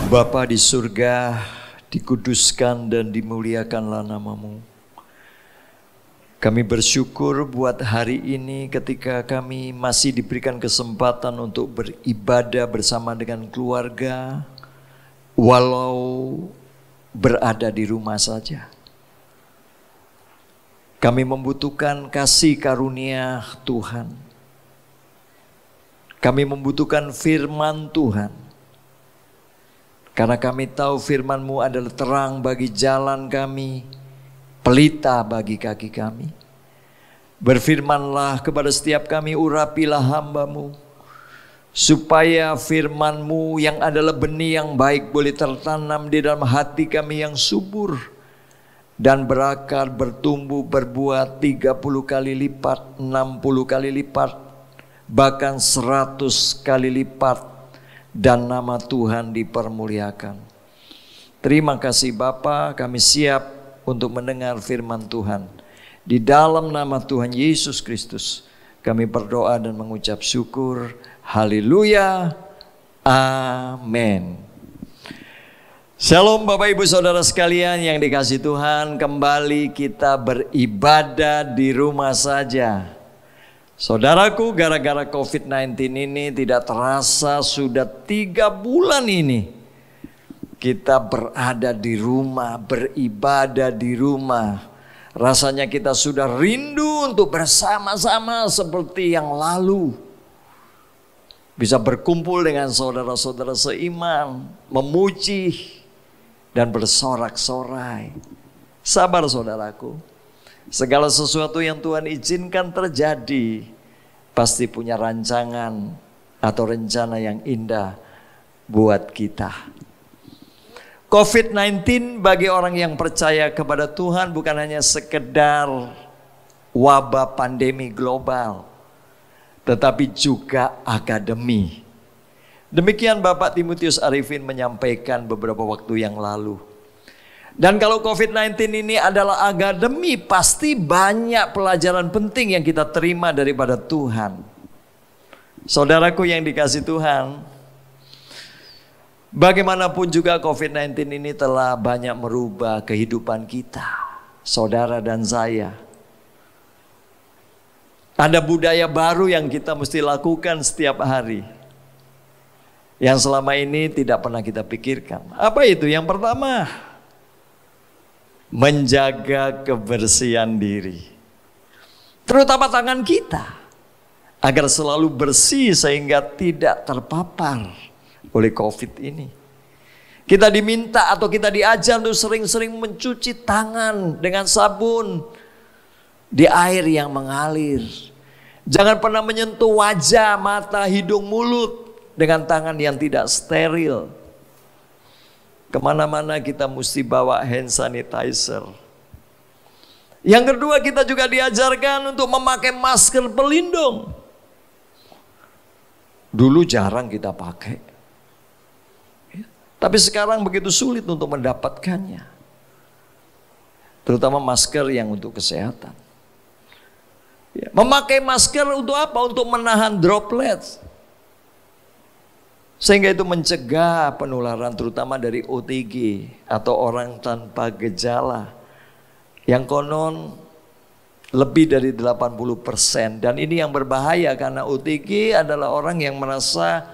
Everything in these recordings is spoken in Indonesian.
Bapa di surga, dikuduskan dan dimuliakanlah nama-Mu. Kami bersyukur buat hari ini ketika kami masih diberikan kesempatan untuk beribadah bersama dengan keluarga, walau berada di rumah saja. Kami membutuhkan kasih karunia Tuhan. Kami membutuhkan firman Tuhan. Karena kami tahu firman-Mu adalah terang bagi jalan kami, pelita bagi kaki kami. Berfirmanlah kepada setiap kami, urapilah hamba-Mu, supaya firman-Mu yang adalah benih yang baik boleh tertanam di dalam hati kami yang subur, dan berakar, bertumbuh, berbuah 30 kali lipat, 60 kali lipat, bahkan 100 kali lipat, dan nama Tuhan dipermuliakan. Terima kasih Bapa, kami siap untuk mendengar firman Tuhan. Di dalam nama Tuhan Yesus Kristus kami berdoa dan mengucap syukur. Haleluya. Amin. Shalom Bapak Ibu Saudara sekalian yang dikasihi Tuhan. Kembali kita beribadah di rumah saja. Saudaraku, gara-gara COVID-19 ini tidak terasa sudah 3 bulan ini kita berada di rumah, beribadah di rumah. Rasanya kita sudah rindu untuk bersama-sama seperti yang lalu. Bisa berkumpul dengan saudara-saudara seiman, memuji dan bersorak-sorai. Sabar saudaraku. Segala sesuatu yang Tuhan izinkan terjadi pasti punya rancangan atau rencana yang indah buat kita. COVID-19 bagi orang yang percaya kepada Tuhan bukan hanya sekedar wabah pandemi global, tetapi juga akademi. Demikian Bapak Timotius Arifin menyampaikan beberapa waktu yang lalu. Dan kalau COVID-19 ini adalah akademi, pasti banyak pelajaran penting yang kita terima daripada Tuhan. Saudaraku yang dikasihi Tuhan, bagaimanapun juga COVID-19 ini telah banyak merubah kehidupan kita, saudara dan saya. Ada budaya baru yang kita mesti lakukan setiap hari, yang selama ini tidak pernah kita pikirkan. Apa itu? Yang pertama, menjaga kebersihan diri, terutama tangan kita, agar selalu bersih sehingga tidak terpapar oleh COVID ini. Kita diminta atau kita diajar untuk sering-sering mencuci tangan dengan sabun di air yang mengalir. Jangan pernah menyentuh wajah, mata, hidung, mulut dengan tangan yang tidak steril. Kemana-mana kita mesti bawa hand sanitizer. Yang kedua, kita juga diajarkan untuk memakai masker pelindung. Dulu jarang kita pakai, tapi sekarang begitu sulit untuk mendapatkannya. Terutama masker yang untuk kesehatan. Memakai masker untuk apa? Untuk menahan droplets. Sehingga itu mencegah penularan terutama dari OTG atau orang tanpa gejala. Yang konon lebih dari 80%. Dan ini yang berbahaya karena OTG adalah orang yang merasa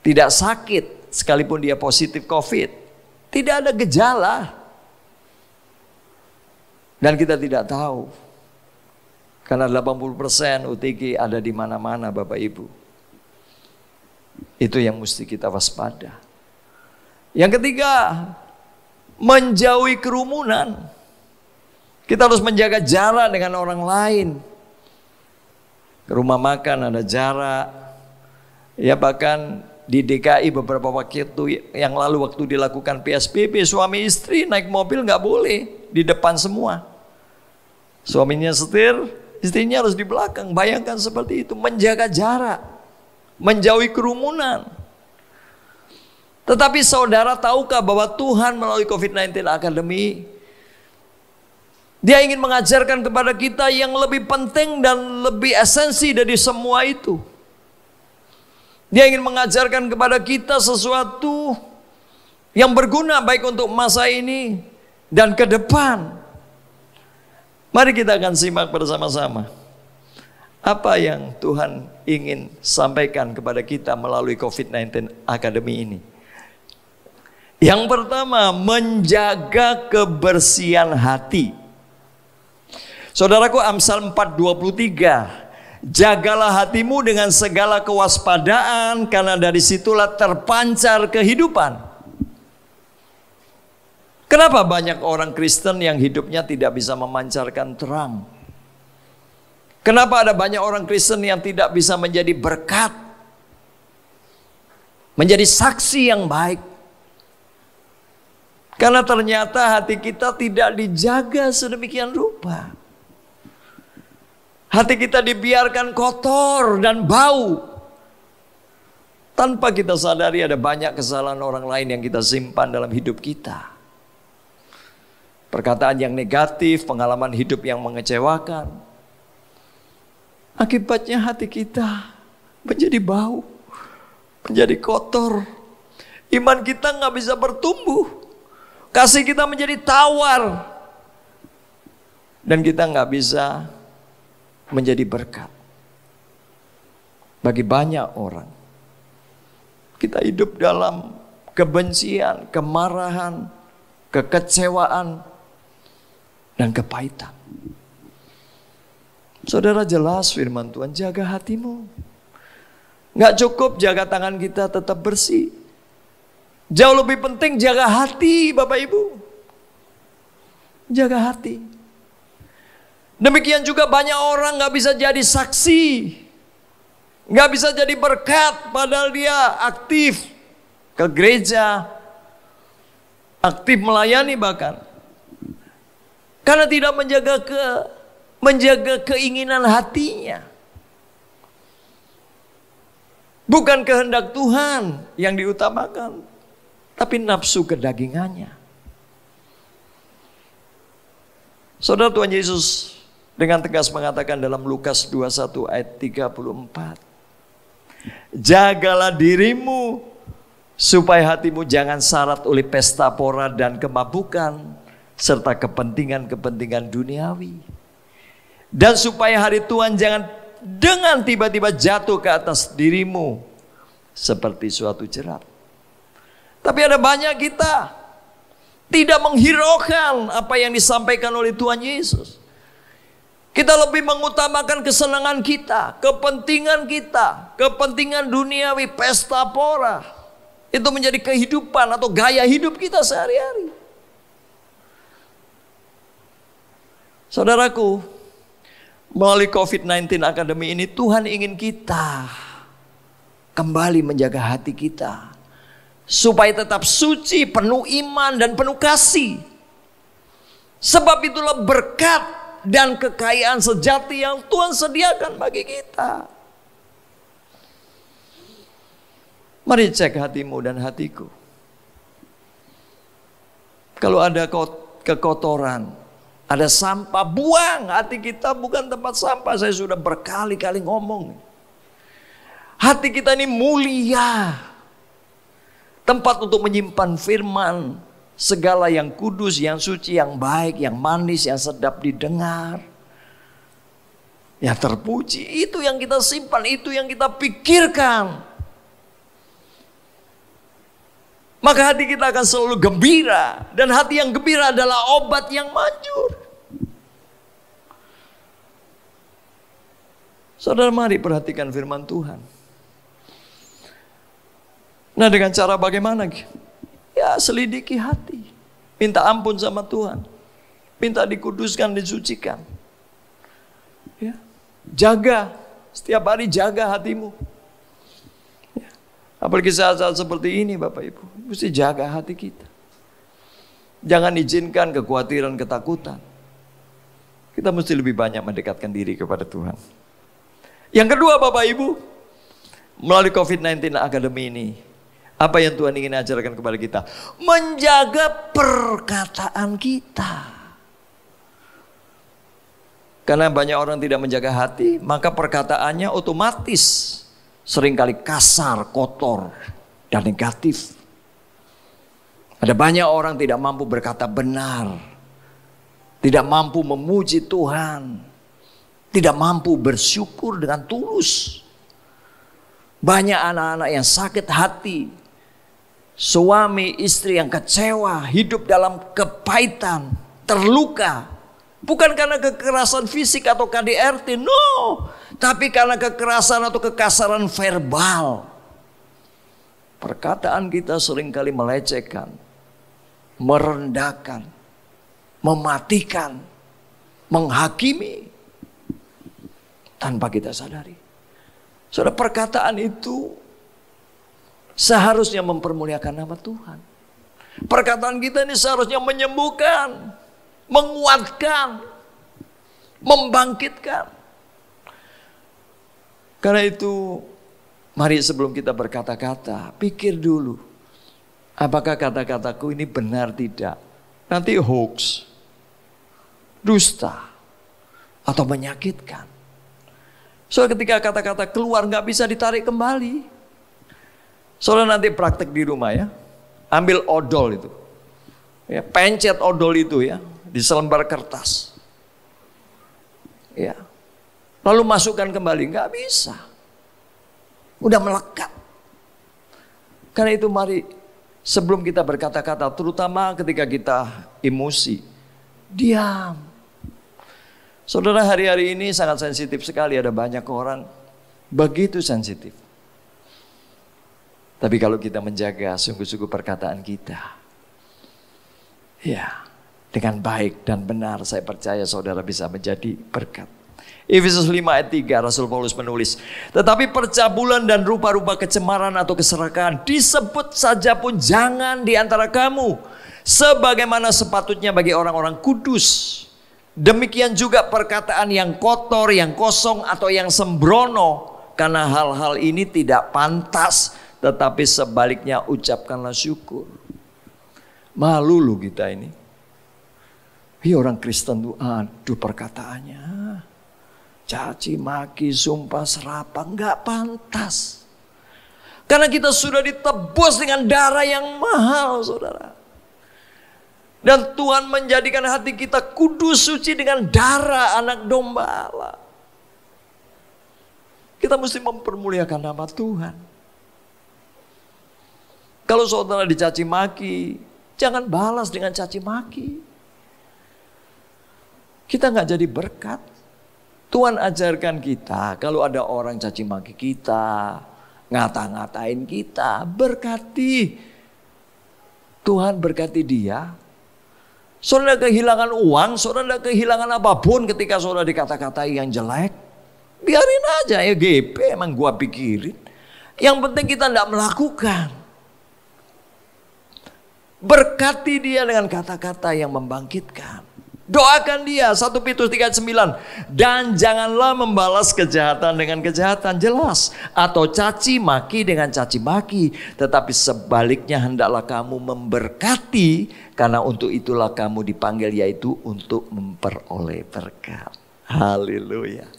tidak sakit sekalipun dia positif COVID. Tidak ada gejala. Dan kita tidak tahu. Karena 80% OTG ada di mana-mana Bapak Ibu. Itu yang mesti kita waspada. Yang ketiga, menjauhi kerumunan. Kita harus menjaga jarak dengan orang lain. Ke rumah makan ada jarak. Ya bahkan di DKI beberapa waktu yang lalu waktu dilakukan PSBB, suami istri naik mobil nggak boleh di depan semua. Suaminya setir, istrinya harus di belakang. Bayangkan seperti itu, menjaga jarak. Menjauhi kerumunan. Tetapi saudara tahukah bahwa Tuhan melalui COVID-19 Academy, Dia ingin mengajarkan kepada kita yang lebih penting dan lebih esensi dari semua itu. Dia ingin mengajarkan kepada kita sesuatu yang berguna baik untuk masa ini dan ke depan. Mari kita akan simak bersama-sama apa yang Tuhan ingin sampaikan kepada kita melalui COVID-19 Academy ini. Yang pertama, menjaga kebersihan hati. Saudaraku, Amsal 4:23, jagalah hatimu dengan segala kewaspadaan, karena dari situlah terpancar kehidupan. Kenapa banyak orang Kristen yang hidupnya tidak bisa memancarkan terang? Kenapa ada banyak orang Kristen yang tidak bisa menjadi berkat, menjadi saksi yang baik? Karena ternyata hati kita tidak dijaga sedemikian rupa. Hati kita dibiarkan kotor dan bau. Tanpa kita sadari ada banyak kesalahan orang lain yang kita simpan dalam hidup kita. Perkataan yang negatif, pengalaman hidup yang mengecewakan. Akibatnya hati kita menjadi bau, menjadi kotor. Iman kita nggak bisa bertumbuh. Kasih kita menjadi tawar. Dan kita nggak bisa menjadi berkat bagi banyak orang. Kita hidup dalam kebencian, kemarahan, kekecewaan, dan kepahitan. Saudara, jelas firman Tuhan, jaga hatimu. Nggak cukup jaga tangan kita tetap bersih. Jauh lebih penting jaga hati, Bapak Ibu. Jaga hati. Demikian juga banyak orang nggak bisa jadi saksi, nggak bisa jadi berkat, padahal dia aktif ke gereja, aktif melayani bahkan, karena tidak menjaga keinginan hatinya. Bukan kehendak Tuhan yang diutamakan, tapi nafsu kedagingannya. Saudara, Tuhan Yesus dengan tegas mengatakan dalam Lukas 21 ayat 34. Jagalah dirimu supaya hatimu jangan syarat oleh pesta pora dan kemabukan serta kepentingan-kepentingan duniawi. Dan supaya hari Tuhan jangan dengan tiba-tiba jatuh ke atas dirimu seperti suatu jerat. Tapi ada banyak kita tidak menghiraukan apa yang disampaikan oleh Tuhan Yesus. Kita lebih mengutamakan kesenangan kita, kepentingan duniawi, pesta pora. Itu menjadi kehidupan atau gaya hidup kita sehari-hari. Saudaraku, melalui COVID-19 Academy ini Tuhan ingin kita kembali menjaga hati kita, supaya tetap suci, penuh iman dan penuh kasih. Sebab itulah berkat dan kekayaan sejati yang Tuhan sediakan bagi kita. Mari cek hatimu dan hatiku. Kalau ada kekotoran, ada sampah, buang. Hati kita bukan tempat sampah. Saya sudah berkali-kali ngomong. Hati kita ini mulia, tempat untuk menyimpan firman, segala yang kudus, yang suci, yang baik, yang manis, yang sedap didengar, yang terpuji. Itu yang kita simpan, itu yang kita pikirkan. Maka hati kita akan selalu gembira. Dan hati yang gembira adalah obat yang manjur. Saudara, mari perhatikan firman Tuhan. Nah, dengan cara bagaimana? Ya, selidiki hati. Minta ampun sama Tuhan. Minta dikuduskan, disucikan. Ya. Jaga. Setiap hari jaga hatimu. Ya. Apalagi saat-saat seperti ini Bapak Ibu. Mesti jaga hati kita. Jangan izinkan kekhawatiran, ketakutan. Kita mesti lebih banyak mendekatkan diri kepada Tuhan. Yang kedua Bapak Ibu. Melalui COVID-19 Academy ini, apa yang Tuhan ingin ajarkan kepada kita? Menjaga perkataan kita. Karena banyak orang tidak menjaga hati, maka perkataannya otomatis seringkali kasar, kotor, dan negatif. Ada banyak orang tidak mampu berkata benar, tidak mampu memuji Tuhan, tidak mampu bersyukur dengan tulus. Banyak anak-anak yang sakit hati, suami istri yang kecewa, hidup dalam kepahitan, terluka. Bukan karena kekerasan fisik atau KDRT, no. Tapi karena kekerasan atau kekasaran verbal. Perkataan kita seringkali melecehkan, merendahkan, mematikan, menghakimi tanpa kita sadari. Saudara, perkataan itu seharusnya mempermuliakan nama Tuhan. Perkataan kita ini seharusnya menyembuhkan, menguatkan, membangkitkan. Karena itu, mari sebelum kita berkata-kata, pikir dulu, apakah kata-kataku ini benar tidak? Nanti hoax, dusta, atau menyakitkan. Soalnya ketika kata-kata keluar nggak bisa ditarik kembali. Soalnya nanti praktek di rumah ya, ambil odol itu, ya, pencet odol itu ya di selembar kertas, ya, lalu masukkan kembali, nggak bisa, udah melekat. Karena itu mari sebelum kita berkata-kata, terutama ketika kita emosi, diam. Saudara, hari-hari ini sangat sensitif sekali, ada banyak orang begitu sensitif. Tapi kalau kita menjaga sungguh-sungguh perkataan kita, ya, dengan baik dan benar, saya percaya saudara bisa menjadi berkat. Efesus 5 ayat 3, Rasul Paulus menulis, tetapi percabulan dan rupa-rupa kecemaran atau keserakahan disebut saja pun jangan di antara kamu, sebagaimana sepatutnya bagi orang-orang kudus. Demikian juga perkataan yang kotor, yang kosong atau yang sembrono, karena hal-hal ini tidak pantas, tetapi sebaliknya ucapkanlah syukur. Malu loh kita ini. Orang Kristen tuh aduh perkataannya, caci maki, sumpah serapah, nggak pantas. Karena kita sudah ditebus dengan darah yang mahal, saudara. Dan Tuhan menjadikan hati kita kudus suci dengan darah anak domba Allah. Kita mesti mempermuliakan nama Tuhan. Kalau saudara dicaci maki, jangan balas dengan caci maki. Kita nggak jadi berkat. Tuhan ajarkan kita, kalau ada orang caci maki kita, ngata-ngatain kita, berkati. Tuhan berkati dia. Saudara kehilangan uang, saudara kehilangan apapun ketika saudara dikata-katai yang jelek, biarin aja ya, GP emang gua pikirin. Yang penting kita tidak melakukan. Berkati dia dengan kata-kata yang membangkitkan. Doakan dia, 1 Petrus 3:9. Dan janganlah membalas kejahatan dengan kejahatan, jelas. Atau caci maki dengan caci maki. Tetapi sebaliknya hendaklah kamu memberkati, karena untuk itulah kamu dipanggil, yaitu untuk memperoleh berkat. Haleluya.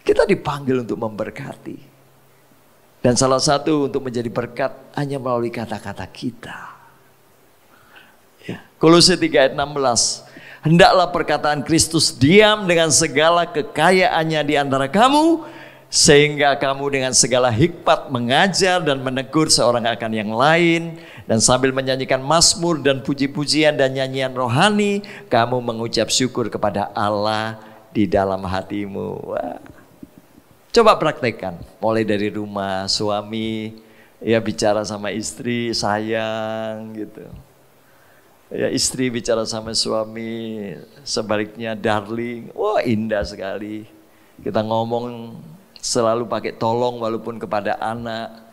Kita dipanggil untuk memberkati. Dan salah satu untuk menjadi berkat hanya melalui kata-kata kita. Kolose 3 ayat 16. Hendaklah perkataan Kristus diam dengan segala kekayaannya di antara kamu, sehingga kamu dengan segala hikmat mengajar dan menegur seorang akan yang lain, dan sambil menyanyikan mazmur dan puji-pujian dan nyanyian rohani, kamu mengucap syukur kepada Allah di dalam hatimu. Wah. Coba praktekkan, mulai dari rumah, suami ya bicara sama istri, sayang gitu. Ya, istri bicara sama suami, sebaliknya darling. Wah, indah sekali. Kita ngomong selalu pakai tolong walaupun kepada anak.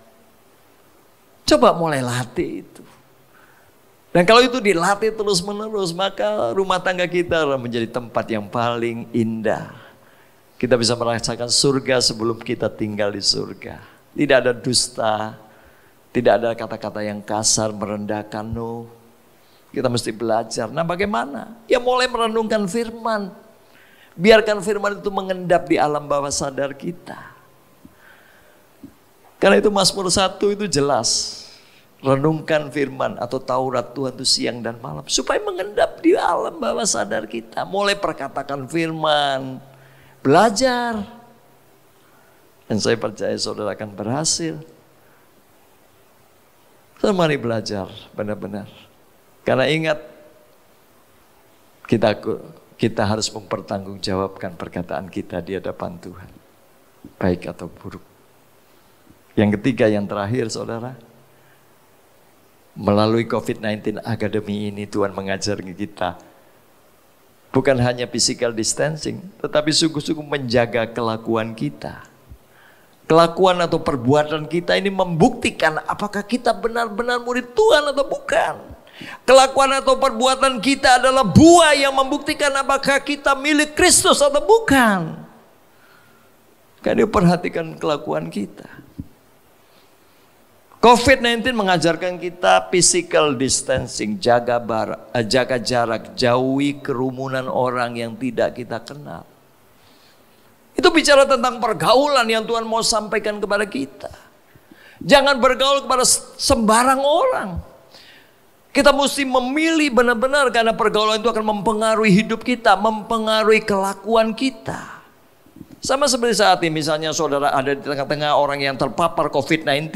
Coba mulai latih itu. Dan kalau itu dilatih terus menerus, maka rumah tangga kita menjadi tempat yang paling indah. Kita bisa merasakan surga sebelum kita tinggal di surga. Tidak ada dusta, tidak ada kata-kata yang kasar, merendahkan, no. Kita mesti belajar. Nah, bagaimana? Ya mulai merenungkan firman. Biarkan firman itu mengendap di alam bawah sadar kita. Karena itu Mazmur 1 itu jelas. renungkan firman atau Taurat Tuhan itu siang dan malam. Supaya mengendap di alam bawah sadar kita. Mulai perkatakan firman, belajar. Dan saya percaya saudara akan berhasil. So, mari belajar benar-benar. Karena ingat, kita harus mempertanggungjawabkan perkataan kita di hadapan Tuhan. Baik atau buruk. Yang ketiga, yang terakhir saudara. Melalui COVID-19 Academy ini Tuhan mengajar kita bukan hanya physical distancing, tetapi sungguh-sungguh menjaga kelakuan kita. Kelakuan atau perbuatan kita ini membuktikan apakah kita benar-benar murid Tuhan atau bukan. Kelakuan atau perbuatan kita adalah buah yang membuktikan apakah kita milik Kristus atau bukan. Karena perhatikan kelakuan kita. COVID-19 mengajarkan kita physical distancing, jaga jarak, jauhi kerumunan orang yang tidak kita kenal. Itu bicara tentang pergaulan yang Tuhan mau sampaikan kepada kita. Jangan bergaul kepada sembarang orang. Kita mesti memilih benar-benar karena pergaulan itu akan mempengaruhi hidup kita, mempengaruhi kelakuan kita. Sama seperti saat ini misalnya saudara ada di tengah-tengah orang yang terpapar COVID-19.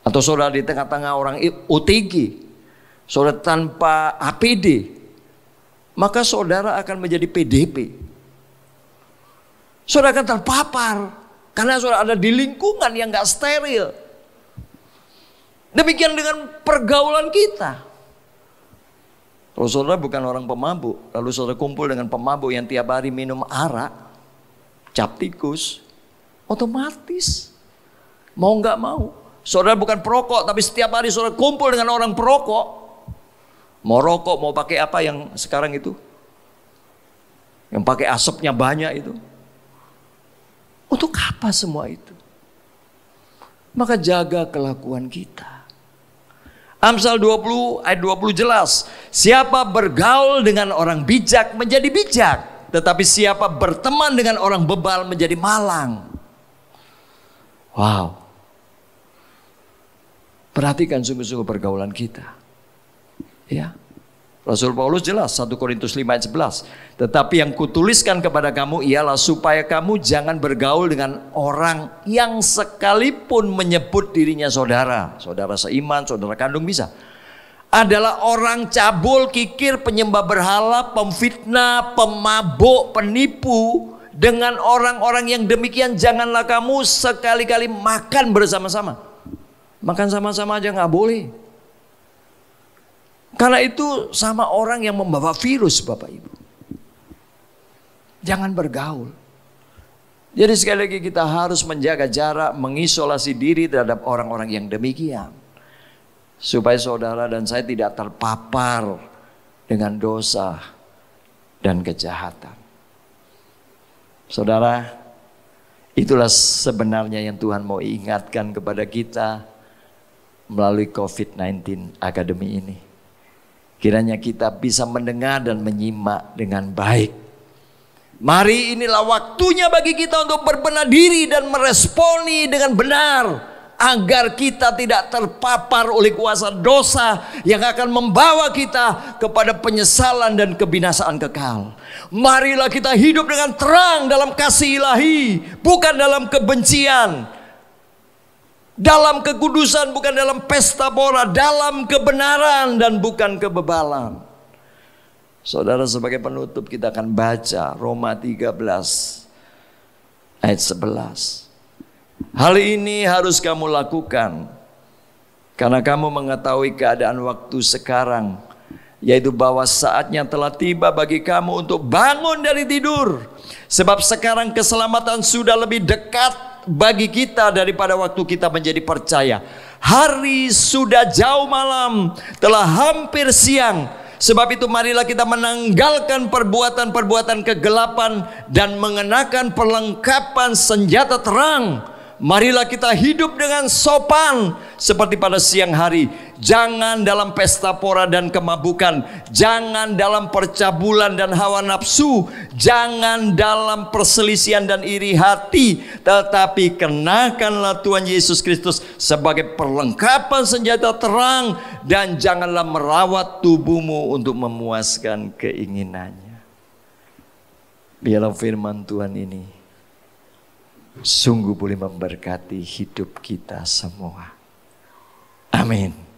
Atau saudara di tengah-tengah orang OTG, saudara tanpa APD, maka saudara akan menjadi PDP. Saudara akan terpapar karena saudara ada di lingkungan yang gak steril. Demikian dengan pergaulan kita. Kalau saudara bukan orang pemabuk, lalu saudara kumpul dengan pemabuk yang tiap hari minum arak, cap tikus, otomatis mau gak mau. Saudara bukan perokok, tapi setiap hari saudara kumpul dengan orang perokok. Mau rokok, mau pakai apa yang sekarang itu? Yang pakai asapnya banyak itu. Untuk apa semua itu? Maka jaga kelakuan kita. Amsal 20 ayat 20 jelas. Siapa bergaul dengan orang bijak menjadi bijak. Tetapi siapa berteman dengan orang bebal menjadi malang. Wow. Perhatikan sungguh-sungguh pergaulan kita. Ya. Rasul Paulus jelas 1 Korintus 5 ayat 11. Tetapi yang kutuliskan kepada kamu ialah supaya kamu jangan bergaul dengan orang yang sekalipun menyebut dirinya saudara. Saudara seiman, saudara kandung bisa. Adalah orang cabul, kikir, penyembah berhala, pemfitnah, pemabuk, penipu. Dengan orang-orang yang demikian janganlah kamu sekali-kali makan bersama-sama. Makan sama-sama aja nggak boleh. Karena itu sama orang yang membawa virus Bapak Ibu. Jangan bergaul. Jadi sekali lagi kita harus menjaga jarak, mengisolasi diri terhadap orang-orang yang demikian. Supaya saudara dan saya tidak terpapar dengan dosa dan kejahatan. Saudara, itulah sebenarnya yang Tuhan mau ingatkan kepada kita melalui COVID-19 Academy ini. Kiranya kita bisa mendengar dan menyimak dengan baik. Mari inilah waktunya bagi kita untuk berbenah diri dan meresponi dengan benar. Agar kita tidak terpapar oleh kuasa dosa yang akan membawa kita kepada penyesalan dan kebinasaan kekal. Marilah kita hidup dengan terang dalam kasih ilahi, bukan dalam kebencian. Dalam kekudusan bukan dalam pesta pora, dalam kebenaran dan bukan kebebalan. Saudara, sebagai penutup kita akan baca Roma 13 ayat 11. Hal ini harus kamu lakukan karena kamu mengetahui keadaan waktu sekarang, yaitu bahwa saatnya telah tiba bagi kamu untuk bangun dari tidur. Sebab sekarang keselamatan sudah lebih dekat bagi kita daripada waktu kita menjadi percaya. Hari sudah jauh malam, telah hampir siang. Sebab itu marilah kita menanggalkan perbuatan-perbuatan kegelapan dan mengenakan perlengkapan senjata terang. marilah kita hidup dengan sopan seperti pada siang hari. Jangan dalam pesta pora dan kemabukan, jangan dalam percabulan dan hawa nafsu, jangan dalam perselisihan dan iri hati, tetapi kenakanlah Tuhan Yesus Kristus sebagai perlengkapan senjata terang, dan janganlah merawat tubuhmu untuk memuaskan keinginannya. Biarlah firman Tuhan ini sungguh boleh memberkati hidup kita semua. Amin.